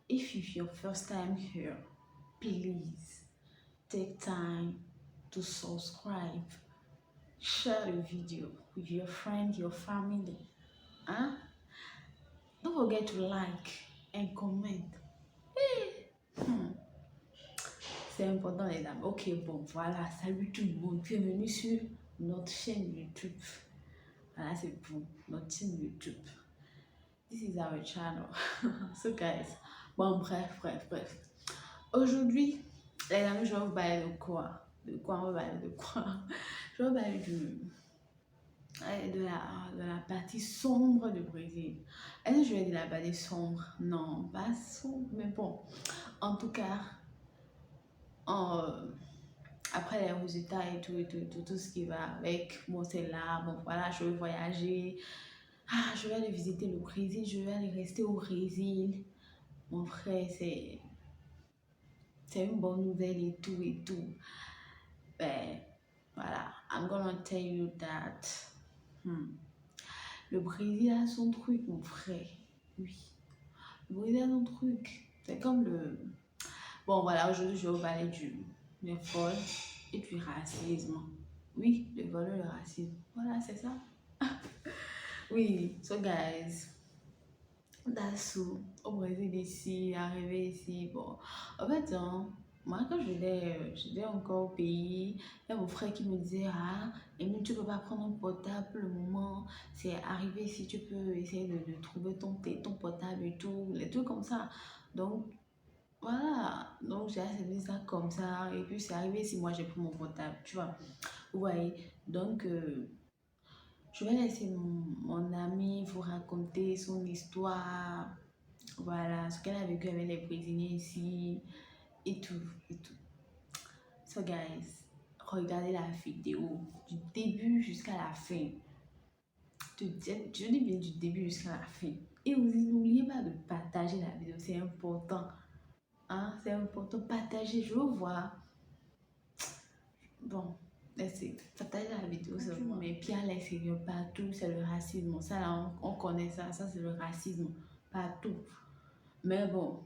If it's your first time here, please take time to subscribe, share the video with your friend, your family. Huh? Don't forget to like and comment. Hmm. C'est important les amis. Ok, bon, voilà. Salut tout le monde. Bienvenue sur notre chaîne YouTube. Voilà, c'est pour notre chaîne YouTube. This is our channel. So guys, bon, bref. Aujourd'hui, les amis, je vais vous parler de quoi? De quoi on va parler de quoi? Je vais vous parler de la partie sombre du Brésil. Est-ce que je vais dire la partie sombre? Non, pas sombre, mais bon. En tout cas, après les résultats et tout ce qui va avec, bon, c'est là, bon, voilà, je vais voyager. Ah, je vais aller visiter le Brésil, je vais aller rester au Brésil. Mon frère, c'est une bonne nouvelle et tout. Ben, voilà, I'm gonna tell you that. Le Brésil a son truc, mon frère. Oui, le Brésil a son truc. C'est comme le... Bon, voilà, aujourd'hui, je vais vous parler du vol et du racisme. Oui, le vol et le racisme. Voilà, c'est ça. Oui, so guys, that's au Brésil ici, arrivé ici. Bon, en fait, hein, moi, quand j'étais encore au pays, il y a mon frère qui me disait, ah, Emile, tu peux pas prendre un portable pour le moment. C'est arrivé si tu peux essayer de trouver ton portable et tout, les trucs comme ça. Donc, voilà. Donc, j'ai accepté ça comme ça. Et puis, c'est arrivé si moi, j'ai pris mon portable, tu vois. Vous voyez. Donc, je vais laisser mon amie vous raconter son histoire. Voilà, ce qu'elle a vécu avec les Brésiliens ici et tout. So guys, regardez la vidéo du début jusqu'à la fin. Je dis bien du début jusqu'à la fin. Et aussi, n'oubliez pas de partager la vidéo, c'est important. Hein, c'est important, partager, je veux voir. Bon, c'est partager la vidéo, c'est bon. Mais puis à l'extérieur, partout, c'est le racisme. Ça, là, on connaît ça, c'est le racisme, partout. Mais bon,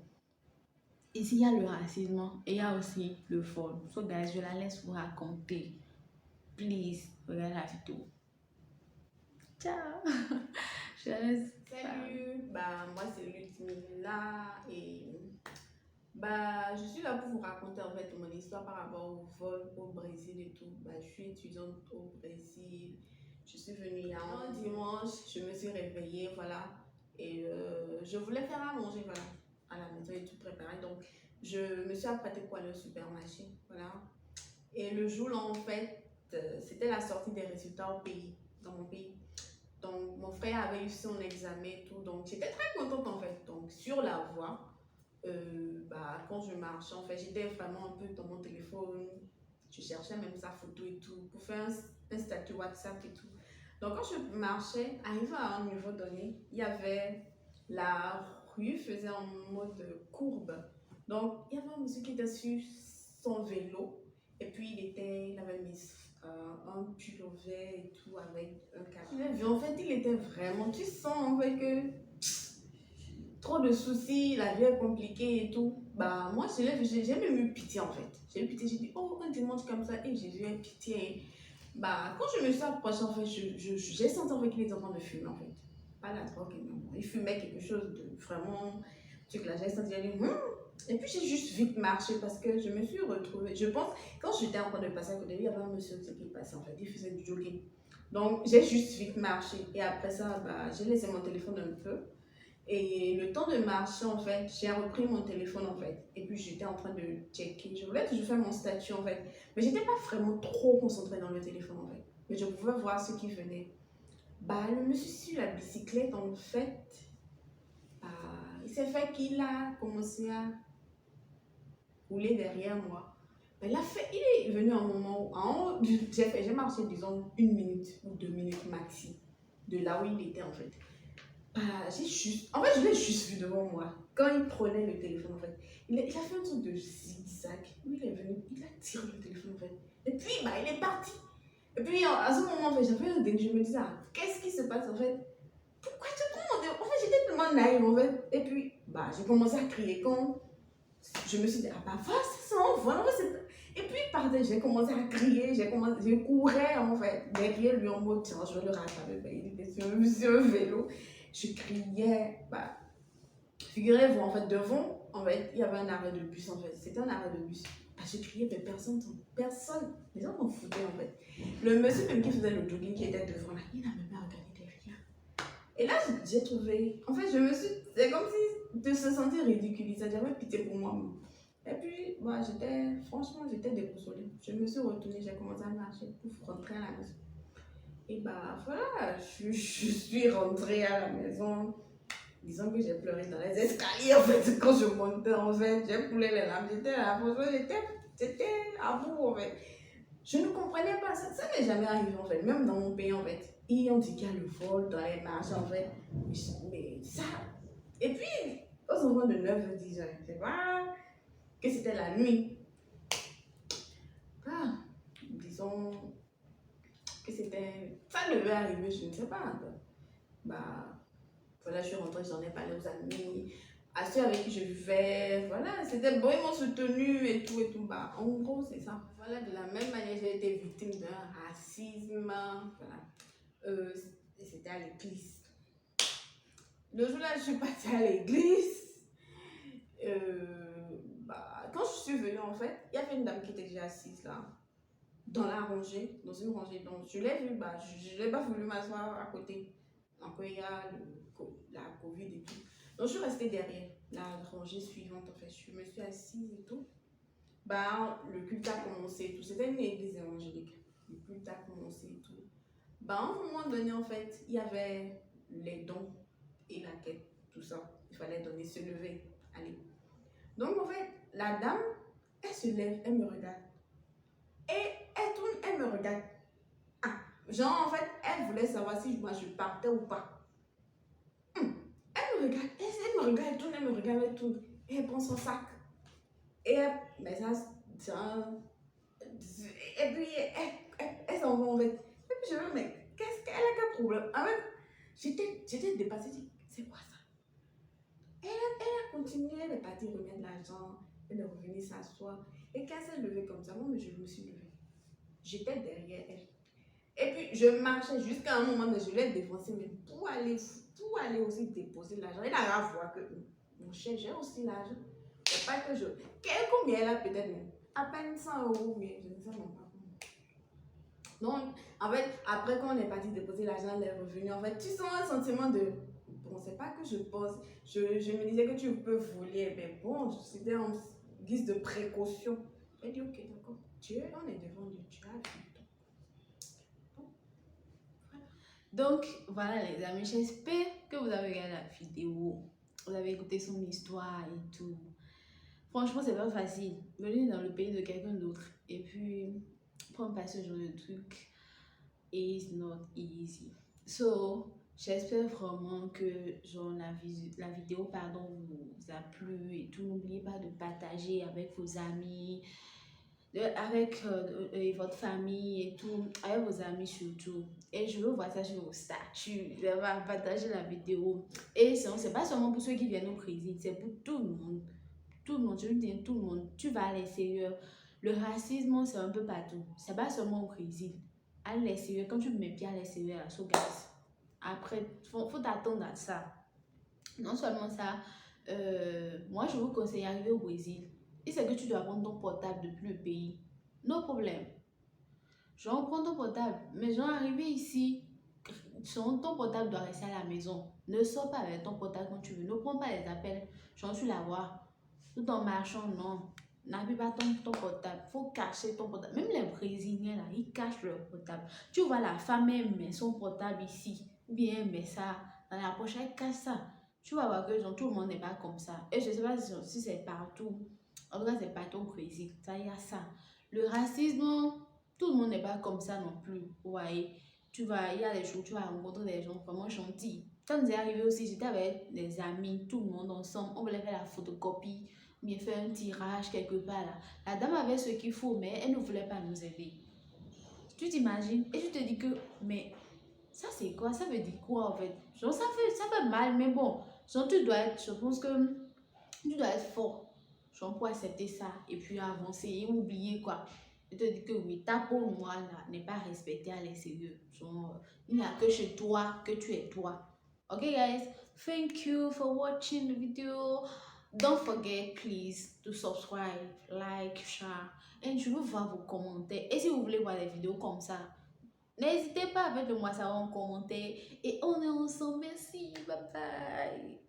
ici, il y a le racisme et il y a aussi le vol. So, guys, je la laisse vous raconter. Please, regardez la vidéo. Ciao! Je la laisse. Salut, moi c'est Ludmilla et je suis là pour vous raconter en fait mon histoire par rapport au vol au Brésil et tout. Je suis étudiante au Brésil. Je suis venue il y a un dimanche, je me suis réveillée, voilà. Et je voulais faire à manger, voilà, à la maison et tout préparé. Donc je me suis apprêtée pour aller au supermarché, voilà. Et le jour là en fait, c'était la sortie des résultats au pays, dans mon pays. Donc, mon frère avait eu son examen et tout. Donc, j'étais très contente en fait. Donc, sur la voie, quand je marchais, en fait, j'étais vraiment un peu dans mon téléphone. Je cherchais même sa photo et tout pour faire un statut WhatsApp et tout. Donc, quand je marchais, arrivé à un niveau donné, il y avait la rue faisait en mode courbe. Donc, il y avait un monsieur qui était sur son vélo et puis il avait mis un pull vert et tout avec un capuchon. En fait, il était vraiment, tu sens en fait que trop de soucis, la vie est compliquée et tout. Moi, j'ai même eu pitié en fait. J'ai eu pitié, j'ai dit, oh, un dimanche comme ça, et j'ai eu pitié. Quand je me suis approchée, en fait, j'ai senti en fait qu'il était en train de fumer en fait. Pas la drogue, non. Il fumait quelque chose de vraiment. Tu sais que là, j'ai senti, j'ai dit, Et puis j'ai juste vite marché parce que je me suis retrouvée. Je pense, quand j'étais en train de passer à côté de lui, il y avait un monsieur qui passait en fait, il faisait du jogging. Donc j'ai juste vite marché. Et après ça, j'ai laissé mon téléphone un peu. Et le temps de marcher, en fait, j'ai repris mon téléphone, en fait. Et puis, j'étais en train de checker. Je voulais toujours faire mon statut, en fait. Mais j'étais pas vraiment trop concentrée dans le téléphone, en fait. Mais je pouvais voir ce qui venait. Le monsieur sur la bicyclette, en fait, il s'est fait qu'il a commencé à rouler derrière moi. Il est venu un moment où, j'ai marché, disons, 1 minute ou 2 minutes maxi de là où il était, en fait. En fait, je l'ai juste vu devant moi. Quand il prenait le téléphone, en fait, il a fait un truc de zigzag. Lui, il est venu, il a tiré le téléphone, en fait. Et puis, il est parti. Et puis, à ce moment, en fait, j'avais un déni. Je me disais, qu'est-ce qui se passe, en fait? Pourquoi tu prends mon téléphone? En fait, j'étais tellement naïve en fait. Et puis, j'ai commencé à crier quand je me suis dit, ah bah voilà, c'est ça, voilà, c'est... Et puis, pardon, j'ai commencé à crier, je courais en fait, derrière lui en mode, tiens, je vais le rattraper, il était sur un vélo. Je criais, figurez-vous, en fait, devant, en fait, il y avait un arrêt de bus, en fait, c'était un arrêt de bus. Je criais, mais personne, les gens m'en foutaient en fait. Le monsieur même qui faisait le jogging qui était devant là, il n'a même pas regardé derrière. Et là, j'ai trouvé, en fait, c'est comme si de se sentir ridiculisé, j'avais pitié pour moi. Et puis, franchement, j'étais déconsolée. Je me suis retournée, j'ai commencé à marcher pour rentrer à la maison. Et voilà, je suis rentrée à la maison. Disons que j'ai pleuré dans les escaliers, en fait, quand je montais, en fait, j'ai coulé les larmes, j'étais là, franchement, j'étais à bout, en fait. Je ne comprenais pas, ça n'est jamais arrivé, en fait, même dans mon pays, en fait. Et on dit qu'il y a le vol dans les marchés, en fait, mais ça... Et puis, aux enfants de 9-10 ans, je ne sais pas que c'était la nuit. Disons que c'était... Ça devait arriver, je ne sais pas. Voilà, je suis rentrée, j'en ai parlé aux amis, à ceux avec qui je vivais, voilà, c'était bon, ils m'ont soutenu et tout, en gros, c'est ça. Voilà, de la même manière, j'ai été victime d'un racisme, voilà, et c'était à l'église. Le jour-là, je suis partie à l'église, quand je suis venue, en fait, il y avait une dame qui était déjà assise là, dans la rangée, dans une rangée, donc je l'ai vue, je n'ai pas voulu m'asseoir à côté. Encore il y a la Covid et tout. Donc je suis restée derrière la rangée suivante. En fait, je me suis assise et tout. Le culte a commencé et tout. C'était une église évangélique. Le culte a commencé et tout. À un moment donné, en fait, il y avait les dons et la quête, tout ça. Il fallait donner, se lever, aller. Donc en fait, la dame, elle se lève, elle me regarde. Et elle tourne, elle me regarde. Genre, en fait, elle voulait savoir si moi je partais ou pas. Elle me regarde, elle me regarde, elle tourne, elle me regarde, elle tourne. Et elle prend son sac. Et elle, mais ça, et puis, elle s'en va en fait. Et puis, je me dis, mais qu'est-ce qu'elle a, quel problème? En fait, j'étais dépassée, je dis, c'est quoi ça? Elle a continué, elle est partie remettre l'argent, elle est revenue s'asseoir. Et quand elle s'est levée comme ça, moi, je me suis levée. J'étais derrière elle. Et puis, je marchais jusqu'à un moment, mais je l'ai défoncé, mais pour aller aussi déposer l'argent. Il a à voir que mon cher, j'ai aussi l'argent. C'est pas que combien elle a peut-être, à peine 100 €, mais je ne sais même pas. Donc, en fait, après, quand on est parti déposer l'argent, elle est revenue. En fait, tu sens un sentiment de. Bon, c'est pas que je pense. Je me disais que tu peux voler, mais bon, c'était en guise de précaution. Elle dit, ok, d'accord. Dieu, on est devant Dieu, tu as vu. Donc, voilà les amis, j'espère que vous avez regardé la vidéo, vous avez écouté son histoire et tout. Franchement, c'est pas facile. Venir dans le pays de quelqu'un d'autre et puis prendre pas ce genre de truc is not easy. So, j'espère vraiment que genre, la vidéo vous a plu et tout. N'oubliez pas de partager avec vos amis, avec votre famille et tout, avec vos amis surtout. Et je veux voir ça sur vos statuts. Je vais partager la vidéo. Et c'est pas seulement pour ceux qui viennent au Brésil, c'est pour tout le monde. Tout le monde, je veux dire tout le monde. Tu vas à l'extérieur. Le racisme, c'est un peu partout. C'est pas seulement au Brésil. À l'extérieur, quand tu mets pied à l'extérieur, après, faut t'attendre à ça. Non seulement ça, moi je vous conseille d'arriver au Brésil. Et c'est que tu dois prendre ton portable depuis le pays. No problème. Genre, prends ton portable. Mais genre, arriver ici, ton portable doit rester à la maison. Ne sors pas avec ton portable quand tu veux. Ne prends pas les appels. Genre, tu la vois. Tout en marchant, non. N'appuie pas ton portable. Faut cacher ton portable. Même les Brésiliens, là, ils cachent leur portable. Tu vois la femme, elle met son portable ici. Ou bien elle met ça dans la poche, elle cache ça. Tu vas voir que genre, tout le monde n'est pas comme ça. Et je ne sais pas si c'est partout. En tout cas, c'est partout au Brésil. Ça, il y a ça. Le racisme, tout le monde n'est pas comme ça non plus. Vous voyez, il y a des jours, tu vas rencontrer des gens vraiment gentils. Quand c'est arrivé aussi, j'étais avec des amis, tout le monde ensemble. On voulait faire la photocopie, ou bien faire un tirage quelque part là. La dame avait ce qu'il faut, mais elle ne voulait pas nous aider. Tu t'imagines? Et tu te dis que, mais Ça, c'est quoi? Ça veut dire quoi, en fait? Genre, ça fait mal, mais bon. Genre, je pense que tu dois être fort. Genre, pour accepter ça et puis avancer et oublier, quoi. Je te dis que oui, ta peau noire là n'est pas respectée à l'extérieur. Genre, il n'y a que chez toi que tu es toi. Ok, guys? Thank you for watching the video. Don't forget, please, to subscribe, like, share. Et je veux voir vos commentaires. Et si vous voulez voir des vidéos comme ça, n'hésitez pas à mettre moi ça en commentaire. Et on est ensemble. Merci. Bye bye.